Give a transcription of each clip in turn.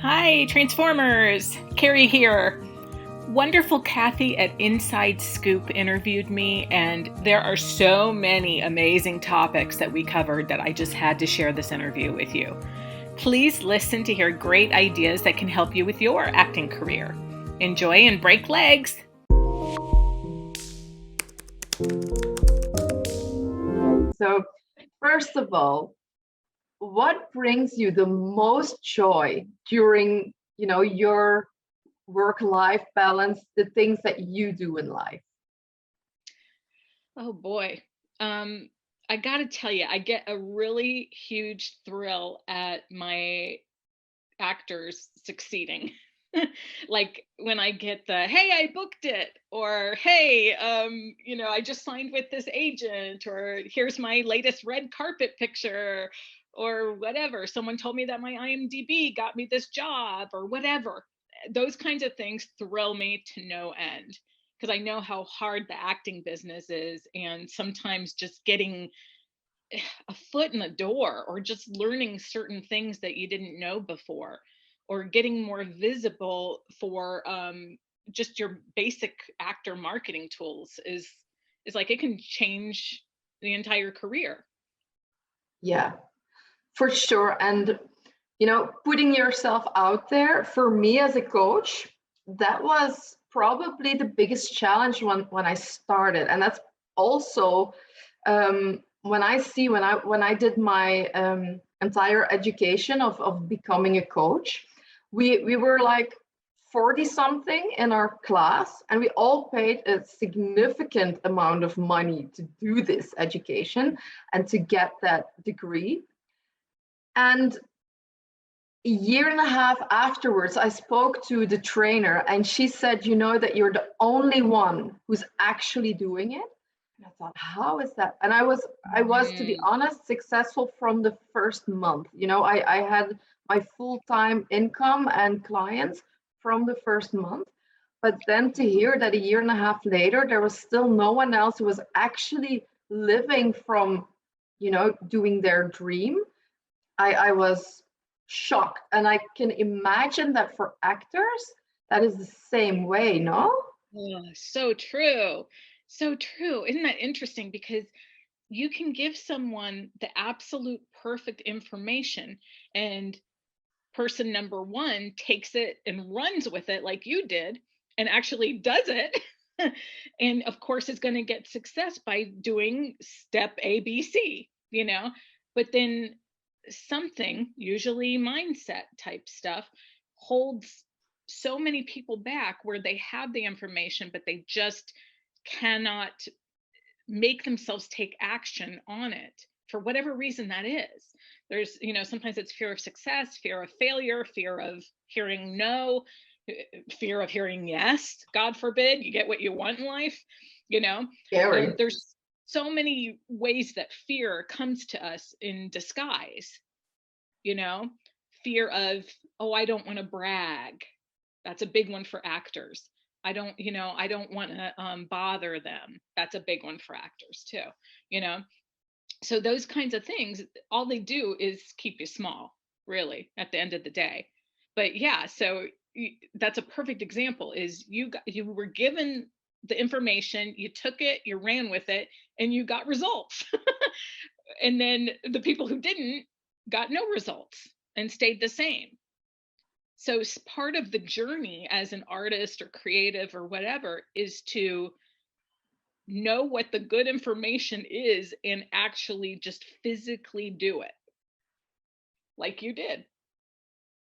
Hi, Transformers! Kari here. Wonderful Cathy at Inside Scoop interviewed me, and there are so many amazing topics that we covered that I just had to share this interview with you. Please listen to hear great ideas that can help you with your acting career. Enjoy and break legs! So, first of all, what brings you the most joy during, your work-life balance, the things that you do in life? Oh boy. I gotta tell you, I get a really huge thrill at my actors succeeding. Like when I get the, hey, I booked it, or hey, I just signed with this agent, or here's my latest red carpet picture, or whatever. Someone told me that my IMDb got me this job, or whatever. Those kinds of things thrill me to no end because I know how hard the acting business is, and sometimes just getting a foot in the door or just learning certain things that you didn't know before or getting more visible for just your basic actor marketing tools is like it can change the entire career. Yeah, for sure. And, putting yourself out there for me as a coach, that was probably the biggest challenge when I started. And that's also when I did my entire education of becoming a coach, we were like 40 something in our class, and we all paid a significant amount of money to do this education and to get that degree. And a year and a half afterwards, I spoke to the trainer, and she said, that you're the only one who's actually doing it. And I thought, how is that? And I was, to be honest, successful from the first month. I had my full-time income and clients from the first month. But then to hear that a year and a half later, there was still no one else who was actually living from, doing their dream, I was shocked. And I can imagine that for actors, that is the same way, no? Oh, so true. So true. Isn't that interesting? Because you can give someone the absolute perfect information, and person number one takes it and runs with it like you did and actually does it. And of course, is going to get success by doing step ABC. But then something, usually mindset type stuff, holds so many people back where they have the information, but they just cannot make themselves take action on it for whatever reason that is. There's, sometimes it's fear of success, fear of failure, fear of hearing no, fear of hearing yes. God forbid you get what you want in life. Scary. There's so many ways that fear comes to us in disguise. Fear of, oh, I don't want to brag. That's a big one for actors. I don't want to bother them. That's a big one for actors too. So those kinds of things, all they do is keep you small, really, at the end of the day. But yeah, so that's a perfect example. Is you were given the information, you took it, you ran with it, and you got results. And then the people who didn't got no results and stayed the same. So part of the journey as an artist or creative or whatever is to know what the good information is and actually just physically do it like you did.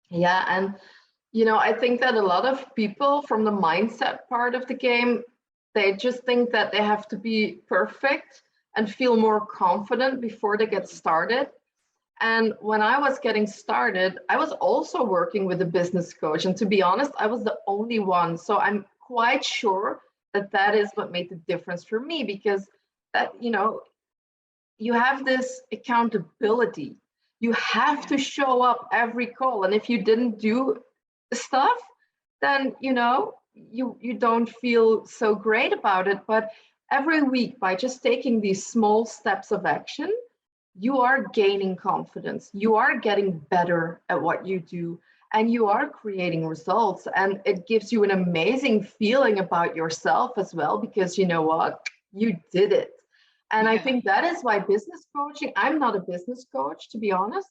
Yeah, and I think that a lot of people from the mindset part of the game, they just think that they have to be perfect and feel more confident before they get started. And when I was getting started, I was also working with a business coach. And to be honest, I was the only one. So I'm quite sure that that is what made the difference for me, because that, you have this accountability. You have to show up every call. And if you didn't do stuff, then, you don't feel so great about it. But every week, by just taking these small steps of action, you are gaining confidence. You are getting better at what you do. and you are creating results, and it gives you an amazing feeling about yourself as well, because you know what, you did it. And I Yeah. think that is why business coaching, I'm not a business coach, to be honest,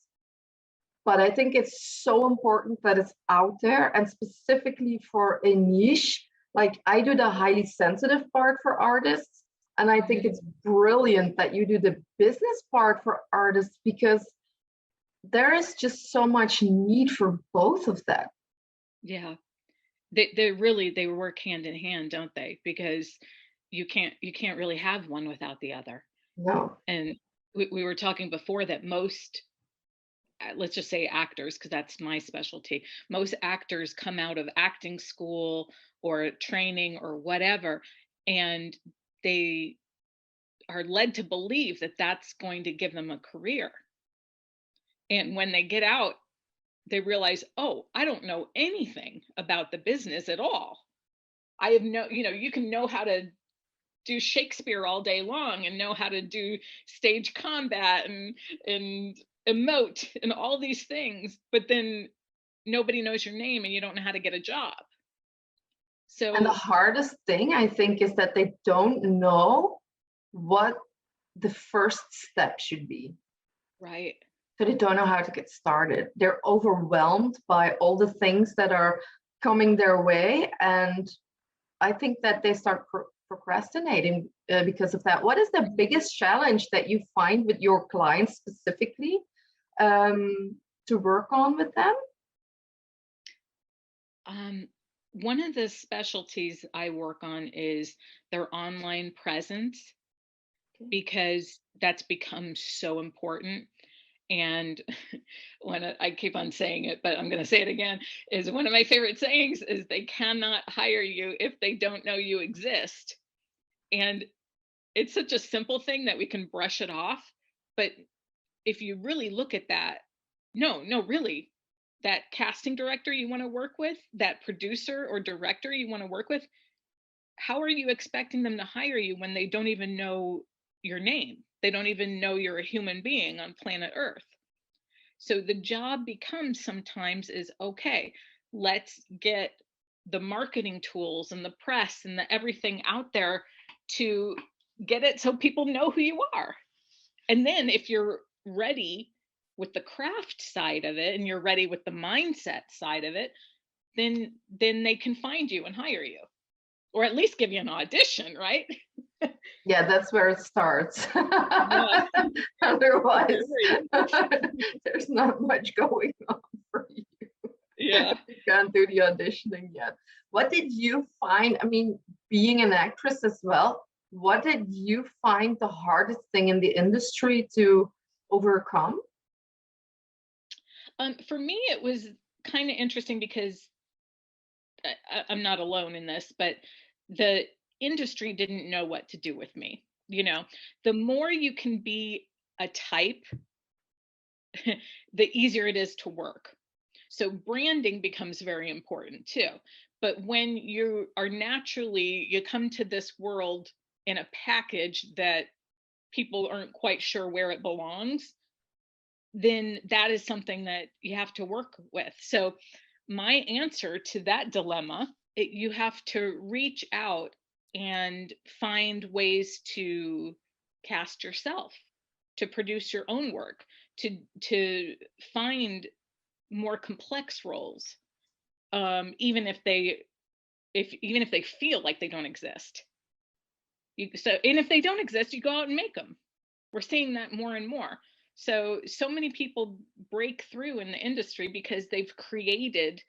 but I think it's so important that it's out there, and specifically for a niche. Like, I do the highly sensitive part for artists, and I think Mhm. it's brilliant that you do the business part for artists, because there is just so much need for both of that. Yeah. They really they work hand in hand, don't they? Because you can't really have one without the other. No. And we were talking before that most let's just say actors, because that's my specialty. Most actors come out of acting school or training or whatever, and they are led to believe that that's going to give them a career. And when they get out, they realize, oh, I don't know anything about the business at all. I have no, you can know how to do Shakespeare all day long and know how to do stage combat and emote and all these things, but then nobody knows your name and you don't know how to get a job. And the So, hardest thing, I think, is that they don't know what the first step should be. right. So they don't know how to get started. They're overwhelmed by all the things that are coming their way. And I think that they start procrastinating because of that. What is the biggest challenge that you find with your clients specifically, to work on with them? Um, One of the specialties I work on is their online presence, Okay. because that's become so important. And I keep on saying it, but I'm going to say it again, is one of my favorite sayings is they cannot hire you if they don't know you exist. And it's such a simple thing that we can brush it off. But if you really look at that, no, no, really, that casting director you want to work with, that producer or director you want to work with, how are you expecting them to hire you when they don't even know your name? They don't even know you're a human being on planet Earth. So the job becomes sometimes is okay, let's get the marketing tools and the press and the everything out there to get it so people know who you are. And then if you're ready with the craft side of it and you're ready with the mindset side of it, then they can find you and hire you, or at least give you an audition, right? Yeah, that's where it starts. Yeah, I Otherwise, agree. there's not much going on for you. Yeah. You can't do the auditioning yet. What did you find? I mean, being an actress as well, what did you find the hardest thing in the industry to overcome? For me, it was kind of interesting because I'm not alone in this, but the industry didn't know what to do with me. The more you can be a type, the easier it is to work. So branding becomes very important too. But when you come to this world in a package that people aren't quite sure where it belongs, then that is something that you have to work with. So my answer to that dilemma, you have to reach out and find ways to cast yourself, to produce your own work, to find more complex roles, even if they feel like they don't exist. And if they don't exist, you go out and make them. We're seeing that more and more. So many people break through in the industry because they've created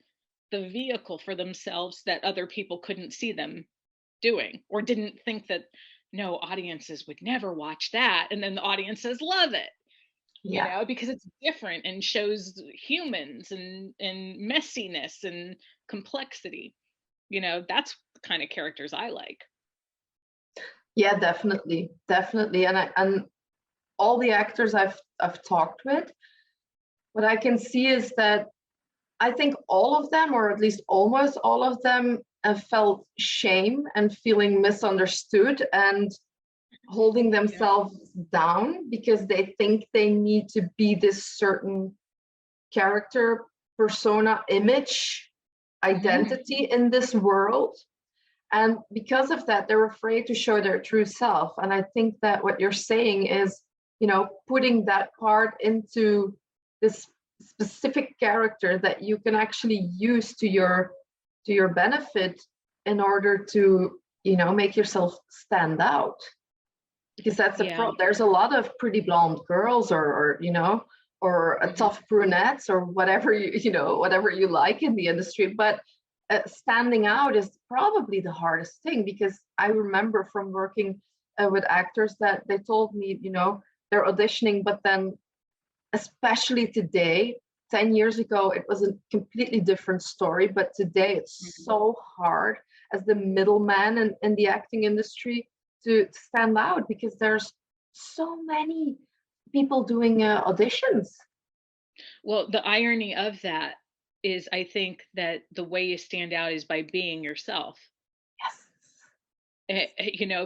the vehicle for themselves that other people couldn't see them doing, or didn't think that, no, audiences would never watch that, and then the audiences love it, Yeah. because it's different and shows humans and messiness and complexity. That's the kind of characters I like. Yeah, definitely, definitely. And all the actors I've talked with, what I can see is that I think all of them, or at least almost all of them, have felt shame and feeling misunderstood and holding Yeah. themselves down because they think they need to be this certain character persona, image, identity in this world. And because of that, they're afraid to show their true self. And I think that what you're saying is, putting that part into this specific character that you can actually use to your benefit in order to, make yourself stand out. Because that's Yeah. there's a lot of pretty blonde girls or a tough brunettes or whatever whatever you like in the industry, but standing out is probably the hardest thing, because I remember from working with actors that they told me, they're auditioning, but then especially today, 10 years ago, it was a completely different story, but today it's so hard as the middleman in the acting industry to stand out, because there's so many people doing auditions. Well, the irony of that is I think that the way you stand out is by being yourself.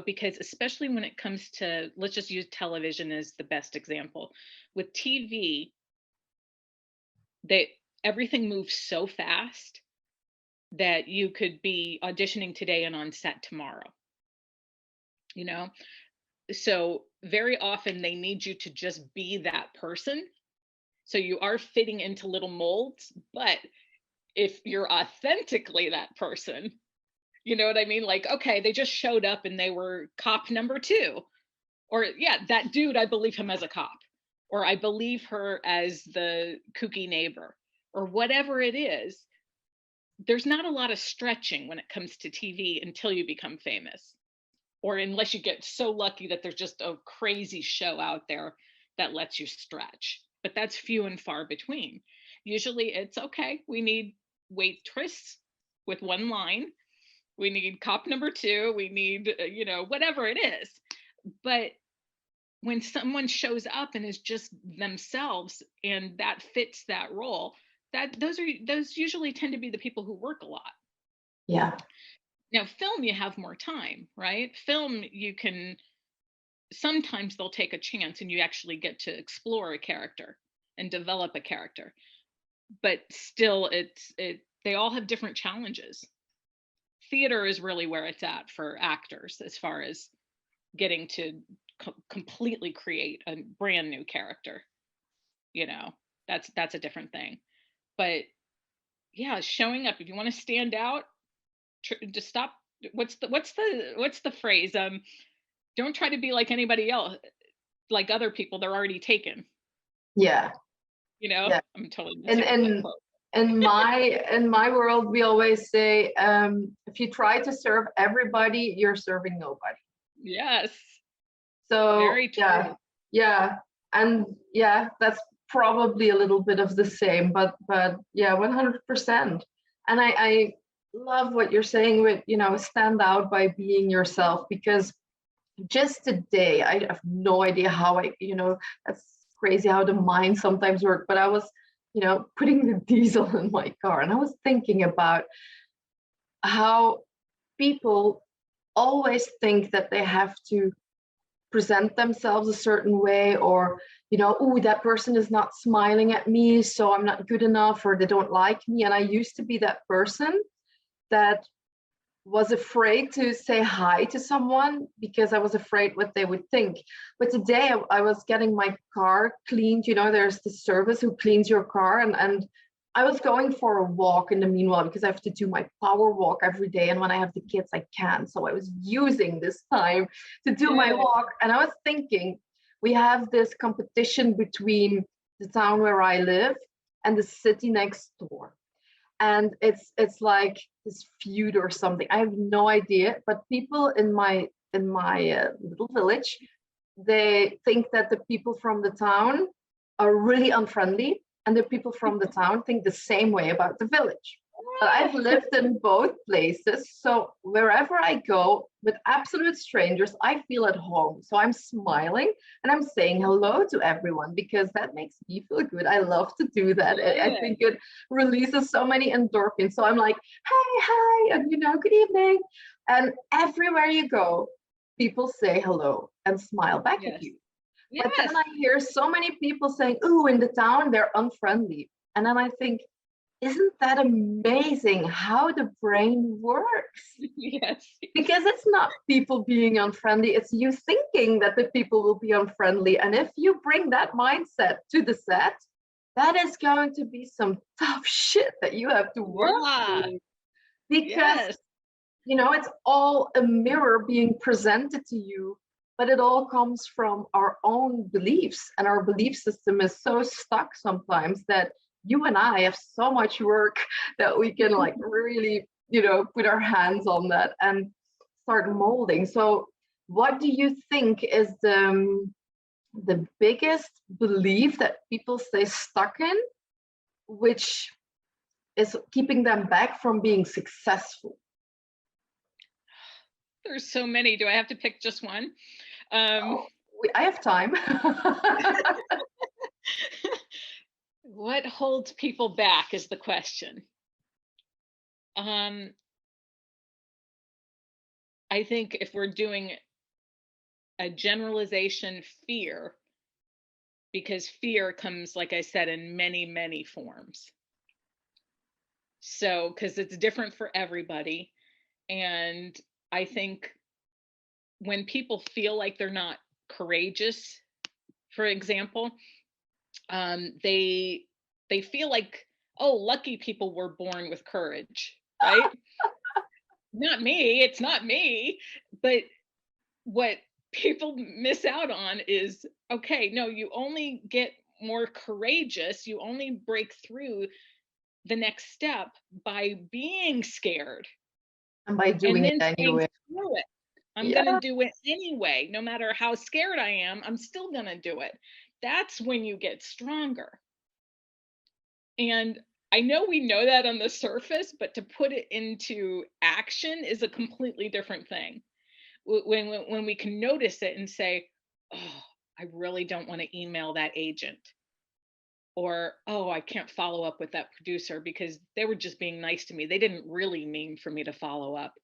Because especially when it comes to, let's just use television as the best example. With TV, everything moves so fast that you could be auditioning today and on set tomorrow. So very often they need you to just be that person. So you are fitting into little molds, but if you're authentically that person, you know what I mean? Like, okay, they just showed up and they were cop number 2. Or yeah, that dude, I believe him as a cop. Or I believe her as the kooky neighbor. Or whatever it is. There's not a lot of stretching when it comes to TV until you become famous. Or unless you get so lucky that there's just a crazy show out there that lets you stretch. But that's few and far between. Usually it's okay, we need waitress with one line. We need cop number 2. We need, whatever it is. But when someone shows up and is just themselves and that fits that role, those usually tend to be the people who work a lot. Yeah. Now, film, you have more time, right? Film, you can, sometimes they'll take a chance and you actually get to explore a character and develop a character. But still, they all have different challenges. Theater is really where it's at for actors as far as getting to completely create a brand new character. That's a different thing. But yeah, showing up, if you want to stand out, just stop. What's the phrase? Don't try to be like anybody else, like other people. They're already taken. Yeah. Yeah. I'm totally messing and with that quote. in my world, we always say, if you try to serve everybody, you're serving nobody. Yes. So very true. Yeah, and yeah, that's probably a little bit of the same, but yeah, 100%. And I love what you're saying with, stand out by being yourself, because just today, I have no idea how that's crazy how the mind sometimes works, but I was, putting the diesel in my car, and I was thinking about how people always think that they have to present themselves a certain way, or oh, that person is not smiling at me, so I'm not good enough, or they don't like me. And I used to be that person that was afraid to say hi to someone because I was afraid what they would think. But today I was getting my car cleaned. There's the service who cleans your car, and I was going for a walk in the meanwhile, because I have to do my power walk every day, and when I have the kids I can't. So I was using this time to do my walk, and I was thinking, we have this competition between the town where I live and the city next door. And it's like this feud or something. I have no idea. But people in my little village, they think that the people from the town are really unfriendly, and the people from the town think the same way about the village. But I've lived in both places, so wherever I go with absolute strangers, I feel at home. So I'm smiling and I'm saying hello to everyone, because that makes me feel good. I love to do that. I think it releases so many endorphins. So I'm like, hey, hi, and good evening. And everywhere you go, people say hello and smile back at you. Yes. But then I hear so many people saying, ooh, in the town, they're unfriendly. And then I think, isn't that amazing how the brain works? Yes. Because it's not people being unfriendly, it's you thinking that the people will be unfriendly. And if you bring that mindset to the set, that is going to be some tough shit that you have to work Yeah. through. Because, Yes. it's all a mirror being presented to you, but it all comes from our own beliefs. And our belief system is so stuck sometimes that you and I have so much work that we can like really, put our hands on that and start molding. So, what do you think is the biggest belief that people stay stuck in, which is keeping them back from being successful? There's so many. Do I have to pick just one? Um, Oh, I have time. what holds people back is the question. Um, I think if we're doing a generalization, fear, because fear comes, like I said, in many, many forms. So, because it's different for everybody. And I think when people feel like they're not courageous, for example, they feel like, oh, lucky people were born with courage, right? Not me, it's not me. But what people miss out on is, okay, no, you only get more courageous, you only break through the next step by being scared And by and doing it then saying, anyway. screw it, I'm going to Yeah, do it anyway. No matter how scared I am, I'm still going to do it. That's when you get stronger. And I know we know that on the surface, but to put it into action is a completely different thing. When we can notice it and say, oh, I really don't want to email that agent, or oh, I can't follow up with that producer because they were just being nice to me, they didn't really mean for me to follow up.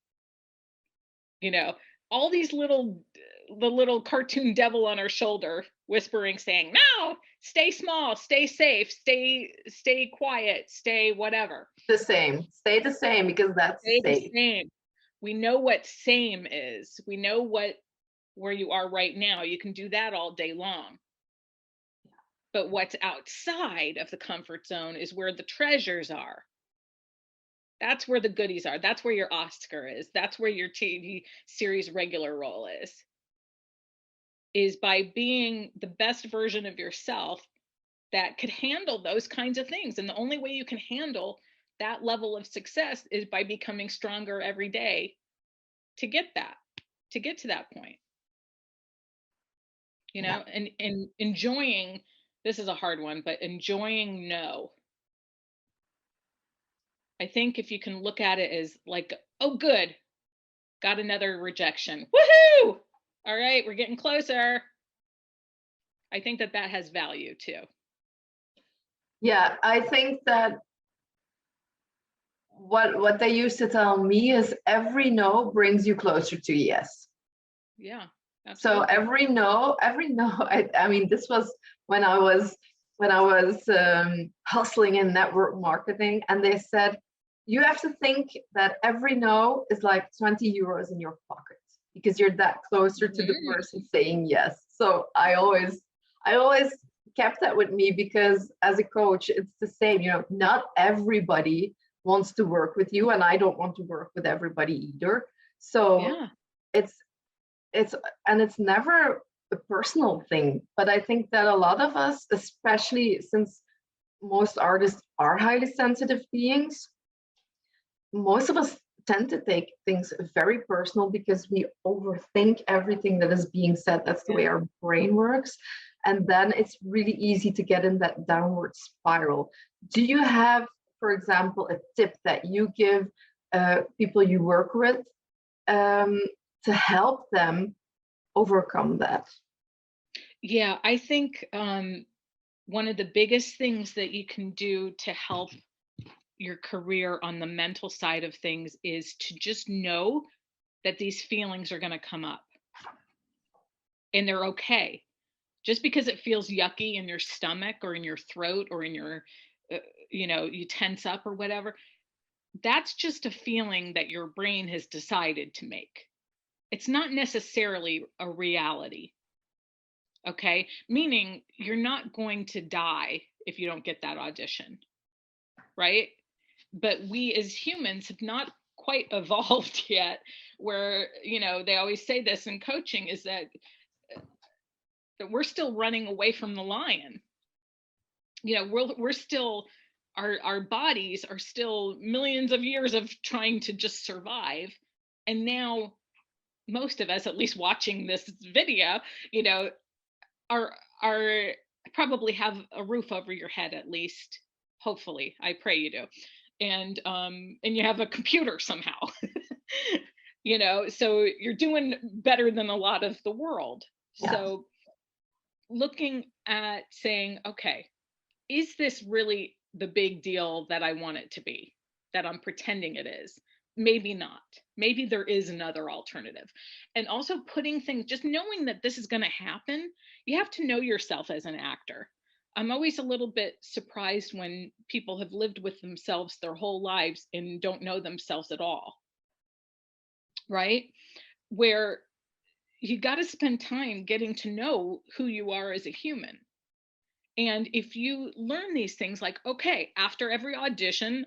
you know all these the little cartoon devil on our shoulder whispering, saying, no, stay small, stay safe, stay quiet, stay whatever. the same. Stay the same because that's Stay the safe. same. We know what same is. We know where you are right now. You can do that all day long. But what's outside of the comfort zone is where the treasures are. That's where the goodies are. That's where your Oscar is. That's where your TV series regular role is by being the best version of yourself that could handle those kinds of things. And the only way you can handle that level of success is by becoming stronger every day to get to that point. Yeah. And enjoying, this is a hard one, but enjoying no. I think if you can look at it as like, oh, good, got another rejection. Woohoo! All right, we're getting closer. I think that has value too. Yeah, I think that what they used to tell me is every no brings you closer to yes. Yeah, So absolutely. every no, I mean, this was when I was hustling in network marketing, and they said you have to think that every no is like 20 euros in your pocket because you're that closer to the person saying yes. So I always kept that with me because as a coach, it's the same. Not everybody wants to work with you, and I don't want to work with everybody either. So Yeah. it's it's and it's never a personal thing, but I think that a lot of us, especially since most artists are highly sensitive beings, most of us tend to take things very personal because we overthink everything that is being said. That's the Yeah. way our brain works, and then it's really easy to get in that downward spiral. Do you have, for example, a tip that you give people you work with, um, to help them overcome that? Yeah, I think one of the biggest things that you can do to help your career on the mental side of things is to just know that these feelings are going to come up and they're okay. Just because it feels yucky in your stomach or in your throat or in your you tense up or whatever. That's just a feeling that your brain has decided to make. It's not necessarily a reality. Okay. Meaning you're not going to die if you don't get that audition. Right. But we as humans have not quite evolved yet, where, they always say this in coaching is that we're still running away from the lion. We're still, our bodies are still millions of years of trying to just survive. And now most of us, at least watching this video, are probably have a roof over your head, at least. Hopefully, I pray you do. And you have a computer somehow. So you're doing better than a lot of the world. Yeah. So looking at saying, okay, is this really the big deal that I want it to be, that I'm pretending it is? Maybe not. Maybe there is another alternative. And also putting things, just knowing that this is going to happen. You have to know yourself as an actor. I'm always a little bit surprised when people have lived with themselves their whole lives and don't know themselves at all. Right? Where you got to spend time getting to know who you are as a human. And if you learn these things, like, okay, after every audition,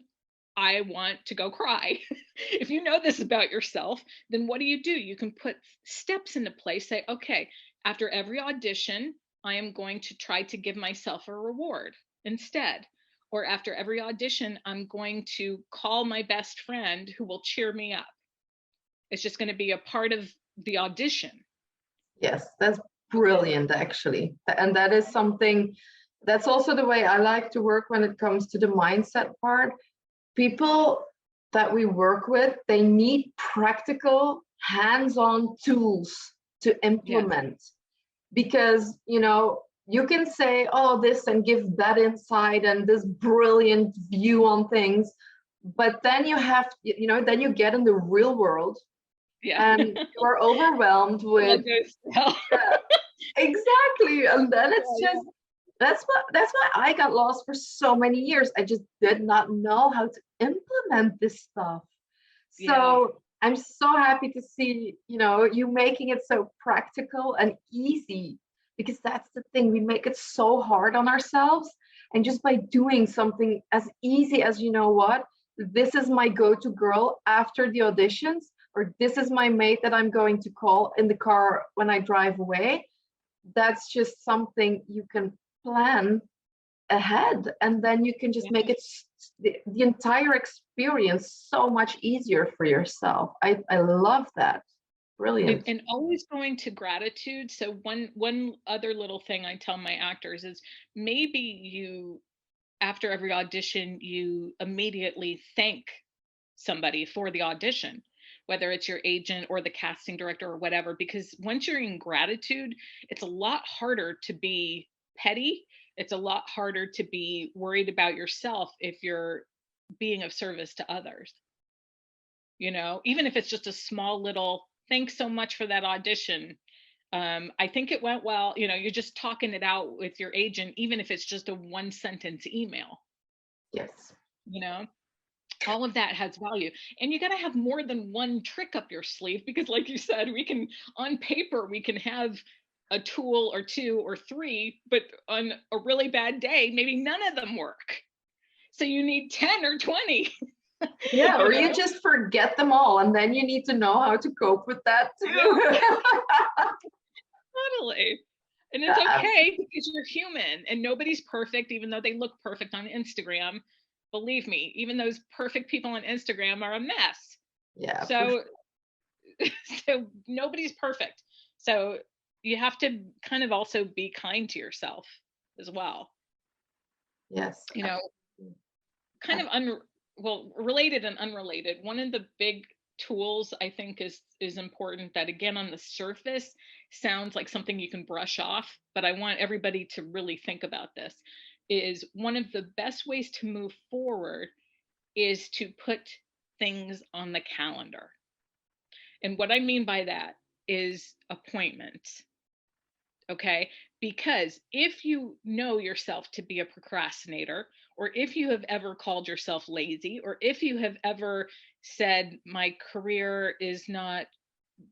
I want to go cry. If you know this about yourself, then what do? You can put steps into place. Say, okay, after every audition, I am going to try to give myself a reward instead. Or after every audition, I'm going to call my best friend who will cheer me up. It's just going to be a part of the audition. Yes, that's brilliant, actually. And that is something, that's also the way I like to work when it comes to the mindset part. People that we work with, they need practical, hands-on tools to implement. Yes. Because, you can say, oh, this, and give that insight and this brilliant view on things. But then you have, then you get in the real world. Yeah. And you are overwhelmed with yeah, exactly. And then it's just that's why I got lost for so many years. I just did not know how to implement this stuff. So I'm so happy to see, you making it so practical and easy, because that's the thing. We make it so hard on ourselves. And just by doing something as easy as, this is my go-to girl after the auditions, or this is my mate that I'm going to call in the car when I drive away. That's just something you can plan ahead, and then you can just make it the entire experience so much easier for yourself. I love that. Brilliant. And always going to gratitude. So one other little thing I tell my actors is, maybe you, after every audition, you immediately thank somebody for the audition, whether it's your agent or the casting director or whatever, because once you're in gratitude, it's a lot harder to be petty. It's a lot harder to be worried about yourself if you're being of service to others. Even if it's just a small little, thanks so much for that audition. I think it went well. You're just talking it out with your agent, even if it's just a 1-sentence email. Yes. All of that has value. And you got to have more than one trick up your sleeve, because like you said, on paper, we can have a tool or 2 or 3, but on a really bad day, maybe none of them work. So you need 10 or 20. Yeah, or you just forget them all, and then you need to know how to cope with that too. Totally. And it's okay, because you're human and nobody's perfect, even though they look perfect on Instagram. Believe me, even those perfect people on Instagram are a mess. Yeah. So nobody's perfect. So you have to kind of also be kind to yourself as well. Yes. Kind of related and unrelated. One of the big tools I think is important, that again, on the surface sounds like something you can brush off, but I want everybody to really think about this, is one of the best ways to move forward is to put things on the calendar. And what I mean by that is appointments. Okay. Because if you know yourself to be a procrastinator, or if you have ever called yourself lazy, or if you have ever said, my career is not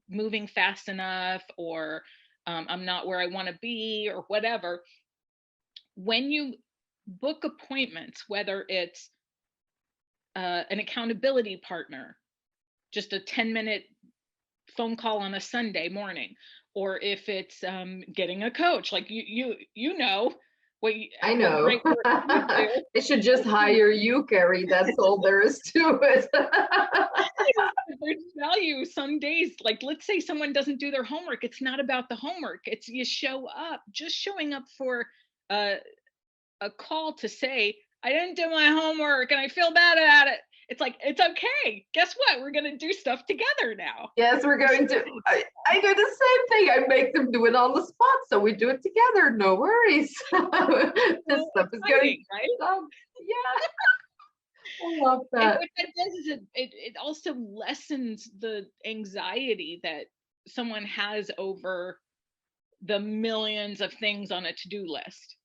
moving fast enough, or I'm not where I want to be, or whatever, when you book appointments, whether it's an accountability partner, just a 10-minute phone call on a Sunday morning, or if it's getting a coach, like you know I what know. great work you do. They should just hire you, Kari. That's all there is to it. There's value some days. Like, let's say someone doesn't do their homework. It's not about the homework. It's you show up. Just showing up for a a call to say, I didn't do my homework and I feel bad at it. It's like, it's okay. Guess what? We're gonna do stuff together now. Yes, we're going to. I do the same thing. I make them do it on the spot, so we do it together. No worries. This So stuff is going to exciting, be right? done. Yeah, I love And that. what that does is it also lessens the anxiety that someone has over the millions of things on a to-do list.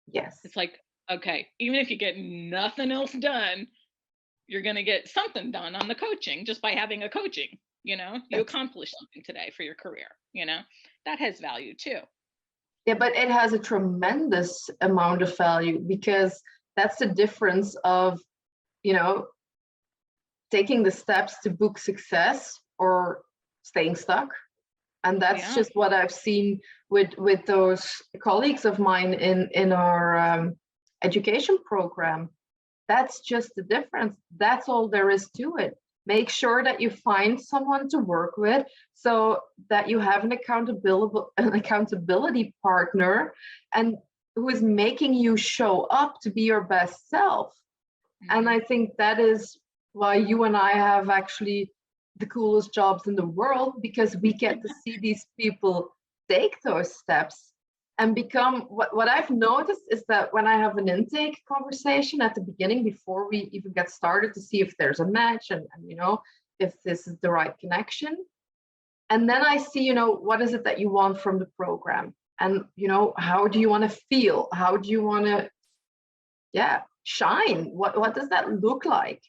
Yes, It's like, okay, even if you get nothing else done, you're going to get something done on the coaching just by having a coaching. You that's accomplished something today for your career. That has value too. yeah, but it has a tremendous amount of value because that's the difference of you know taking the steps to book success or staying stuck. And that's Yeah. just what I've seen with those colleagues of mine in our education program. That's just the difference. That's all there is to it. Make sure that you find someone to work with so that you have an accountability partner and who is making you show up to be your best self. And Hmm. I think that is why you and I have actually the coolest jobs in the world, because we get to see these people take those steps and become what I've noticed is that when I have an intake conversation at the beginning before we even get started to see if there's a match and if this is the right connection. And then I see, what is it that you want from the program? And how do you want to feel? How do you want to shine? What does that look like?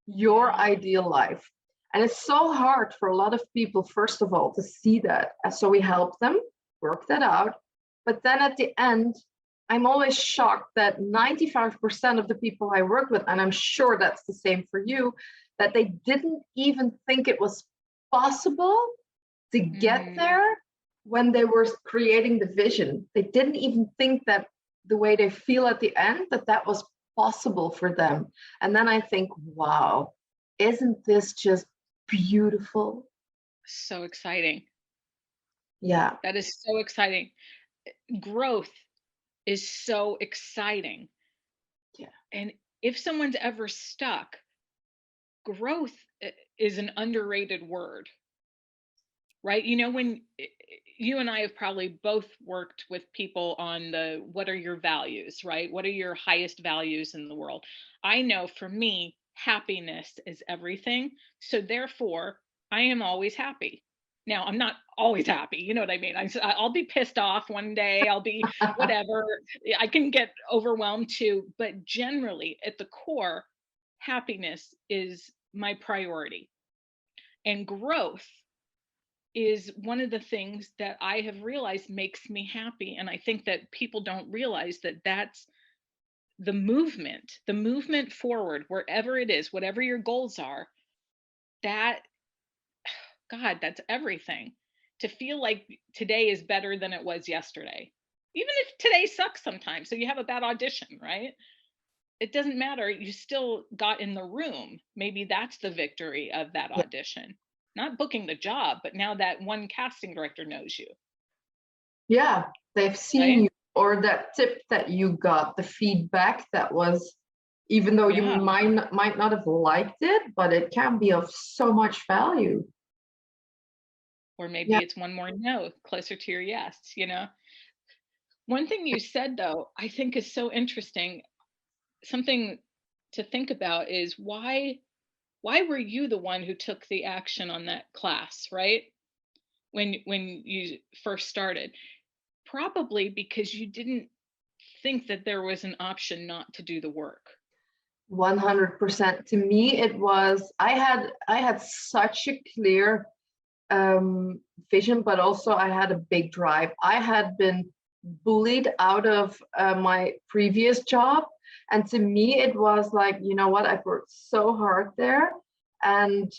Your Yeah. ideal life. And it's so hard for a lot of people, first of all, to see that. And so we help them work that out. But then at the end, I'm always shocked that 95% of the people I work with, and I'm sure that's the same for you, that they didn't even think it was possible to get Mm. there when they were creating the vision. They didn't even think that the way they feel at the end, that was possible for them. And then I think, wow, isn't this just beautiful? So exciting. Yeah, That is so exciting. Growth is so exciting. yeah, And if someone's ever stuck, growth is an underrated word, right? When you and I have probably both worked with people on the what are your values, right? What are your highest values in the world? I know for me, happiness is everything. So therefore, I am always happy. Now, I'm not always happy. You know what I mean? I'll be pissed off one day. I'll be whatever. I can get overwhelmed too. But generally, at the core, happiness is my priority. And growth is one of the things that I have realized makes me happy. And I think that people don't realize that that's the movement forward, wherever it is, whatever your goals are, that, God, that's everything. To feel like today is better than it was yesterday. Even if today sucks sometimes. So you have a bad audition, right? It doesn't matter. You still got in the room. Maybe that's the victory of that yeah, audition. Not booking the job, but now that one casting director knows you, yeah. They've seen right? you, or that tip that you got, the feedback that was, even though you Yeah. might not have liked it, but it can be of so much value. Or Yeah, maybe it's one more no, closer to your yes. One thing you said, though, I think is so interesting. Something to think about is why were you the one who took the action on that class, right? When you first started. Probably because you didn't think that there was an option not to do the work. 100%. To me, it was, I had such a clear vision, but also I had a big drive. I had been bullied out of my previous job, and to me, it was like, you know what, I've worked so hard there, and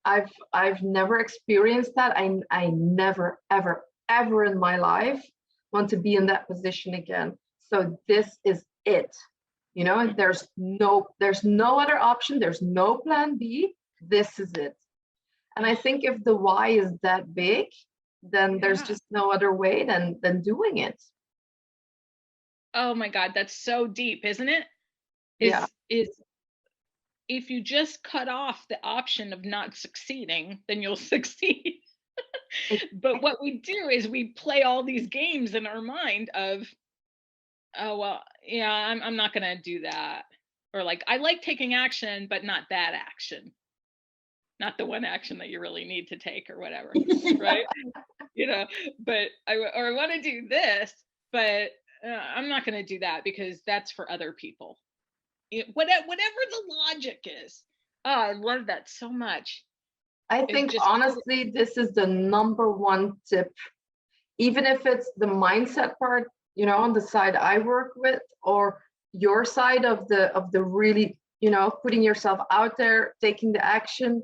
I've never experienced that. I never ever ever in my life want to be in that position again. So this is it. You know, and there's no other option. There's no plan B. This is it. And I think if the why is that big, then there's Yeah. just no other way than doing it. Oh my God, that's so deep, isn't it? Yeah. Is if you just cut off the option of not succeeding, then you'll succeed. But what we do is we play all these games in our mind of, oh well, yeah, I'm not gonna do that. Or like, I like taking action, but not that action. Not the one action that you really need to take or whatever. Right? You know, but I want to do this, but I'm not going to do that because that's for other people. Whatever the logic is. Oh, I love that so much. I Is think just honestly, this is the number one tip, even if it's the mindset part, on the side I work with, or your side of the really, putting yourself out there, taking the action,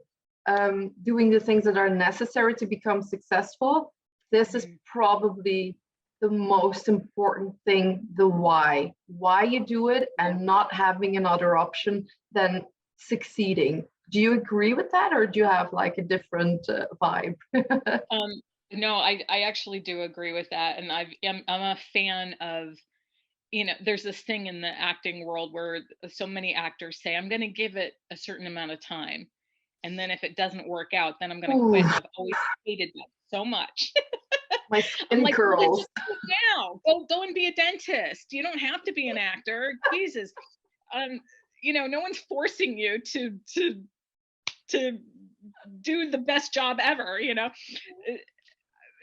doing the things that are necessary to become successful. This is mm, probably the most important thing, the why you do it, yeah. and not having another option than succeeding. Do you agree with that, or do you have like a different vibe? Um, no, I actually do agree with that, and I'm a fan of, there's this thing in the acting world where so many actors say, I'm going to give it a certain amount of time. And then if it doesn't work out, then I'm going to Ooh, quit. And I've always hated that so much. my I'm skin like, well, then curls. just do it now. Go and be a dentist. You don't have to be an actor. Jesus. Um, no one's forcing you to do the best job ever.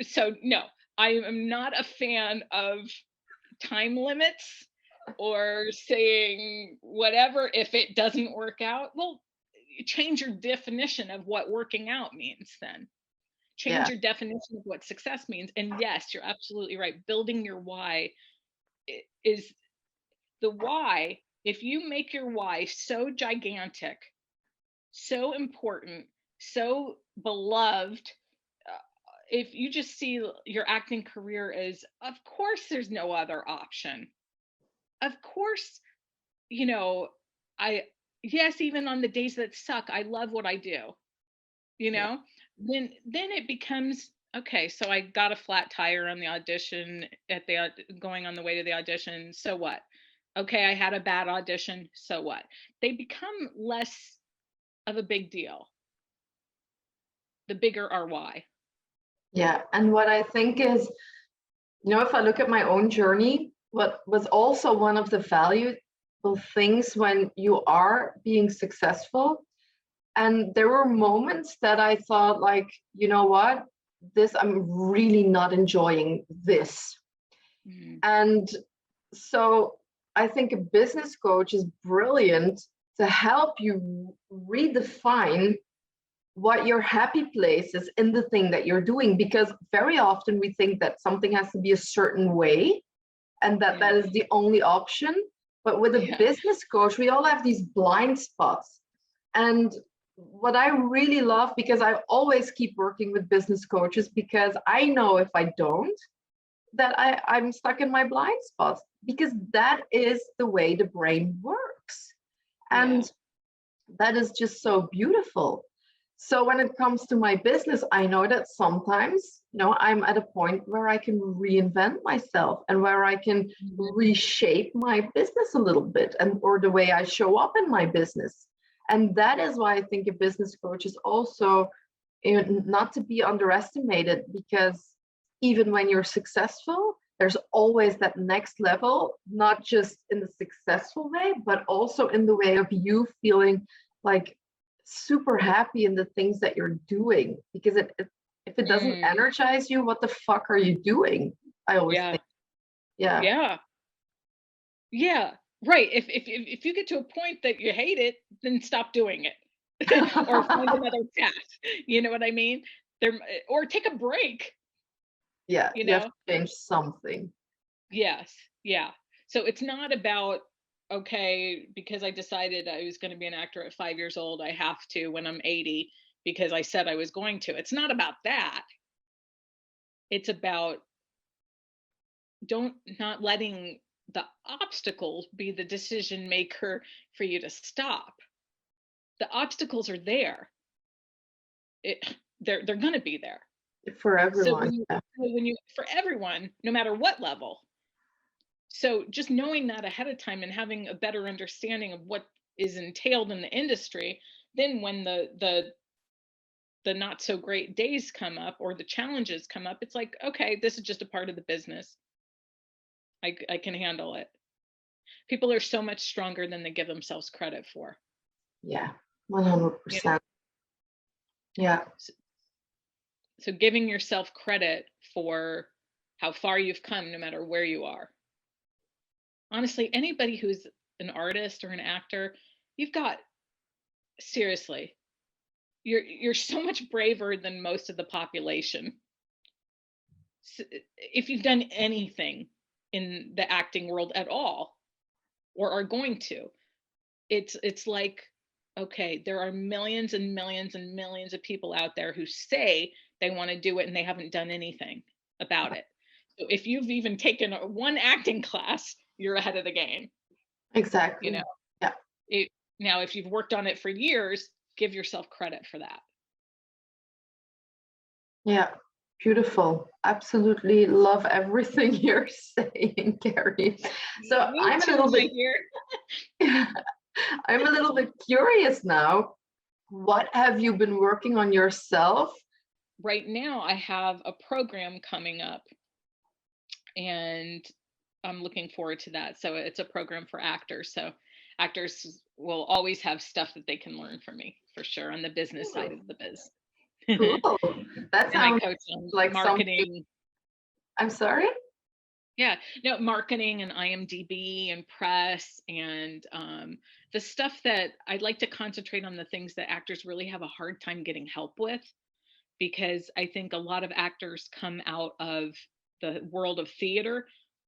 So no, I am not a fan of time limits or saying whatever if it doesn't work out. Well, change your definition of what working out means then. Change Yeah, your definition of what success means. And yes, you're absolutely right. Building your why is the why. If you make your why so gigantic, so important, so beloved, if you just see your acting career as, of course, there's no other option. Of course, you know, I, yes, even on the days that suck, I love what I do, you yeah, know, then it becomes okay. So I got a flat tire on the audition going on the way to the audition. So what? Okay, I had a bad audition. So what? They become less of a big deal. The bigger our why. yeah. And what I think is, if I look at my own journey, what was also one of the valuable things when you are being successful, and there were moments that I thought, like, you know what, I'm really not enjoying this. Mm, And so I think a business coach is brilliant to help you redefine what your happy place is in the thing that you're doing, because very often we think that something has to be a certain way and that yeah, that is the only option. But with a yeah, business coach, we all have these blind spots. And what I really love, because I always keep working with business coaches, because I know if I don't, that I'm stuck in my blind spots, because that is the way the brain works. yeah. And that is just so beautiful. So when it comes to my business, I know that sometimes, I'm at a point where I can reinvent myself and where I can Mhm. reshape my business a little bit, and or the way I show up in my business. And that is why I think a business coach is also, not to be underestimated, because even when you're successful, there's always that next level, not just in the successful way, but also in the way of you feeling like super happy in the things that you're doing. Because if it doesn't Mm. energize you, what the fuck are you doing? I always Yeah. think. Yeah. Yeah. Yeah. Right. If you get to a point that you hate it, then stop doing it. Or find another path. You know what I mean? Or take a break, Yeah, you you have to know? change something. Yes. Yeah. So it's not about, okay, because I decided I was going to be an actor at 5 years old, I have to when I'm 80 because I said I was going to. It's not about that. It's about don't not letting the obstacles be the decision maker for you to stop. The obstacles are there. They're going to be there. For So everyone. Yeah. when you for everyone, no matter what level. So just knowing that ahead of time and having a better understanding of what is entailed in the industry, then when the not so great days come up or the challenges come up, it's like, okay, this is just a part of the business. I can handle it. People are so much stronger than they give themselves credit for. Yeah. You know? 100%. Yeah. So giving yourself credit for how far you've come, no matter where you are. Honestly, anybody who's an artist or an actor, you've got seriously, you're so much braver than most of the population. If you've done anything in the acting world at all or are going to, it's like, okay, there are millions and millions and millions of people out there who say they want to do it and they haven't done anything about it. So if you've even taken one acting class, you're ahead of the game, you know. Exactly. Yeah. it, Now if you've worked on it for years, give yourself credit for that. Yeah. Beautiful. Absolutely love everything you're saying, Kari. So Me too, my dear. I'm a little bit curious now. What have you been working on yourself? Right now I have a program coming up and I'm looking forward to that. So it's a program for actors. So actors will always have stuff that they can learn from me for sure on the business side Cool. of the biz. Cool. That And I sounds coach on like something. marketing. I'm sorry? Yeah, no, marketing and IMDb and press and the stuff that I'd like to concentrate on the things that actors really have a hard time getting help with, because I think a lot of actors come out of the world of theater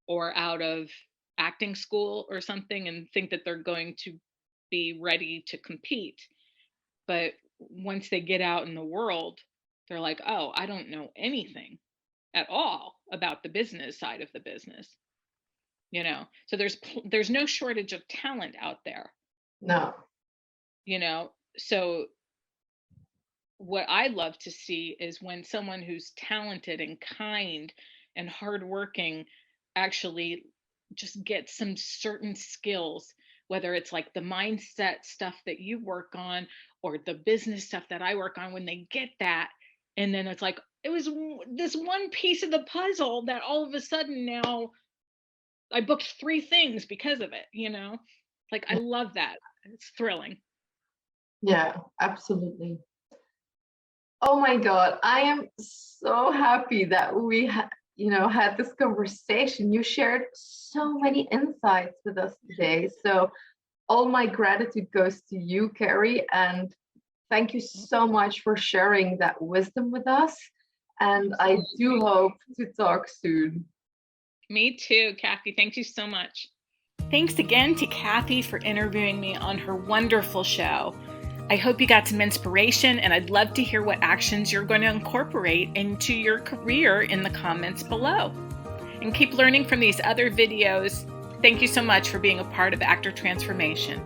or out of acting school or something and think that they're going to be ready to compete. But once they get out in the world, they're like, oh, I don't know anything at all about the business side of the business, you know. So there's no shortage of talent out there, No. you know. So what I love to see is when someone who's talented and kind and hardworking actually just gets some certain skills, whether it's like the mindset stuff that you work on or the business stuff that I work on, when they get that, and then it's like, it was this one piece of the puzzle that all of a sudden now I booked 3 things because of it, you know? Like, I love that. It's thrilling. Yeah, absolutely. Oh my God, I am so happy that we had this conversation. You shared so many insights with us today. So all my gratitude goes to you, Kari, and thank you so much for sharing that wisdom with us. And I do Absolutely. hope to talk soon. Me too, Cathy. Thank you so much. Thanks again to Cathy for interviewing me on her wonderful show. I hope you got some inspiration, and I'd love to hear what actions you're going to incorporate into your career in the comments below. And keep learning from these other videos. Thank you so much for being a part of Actor Transformation.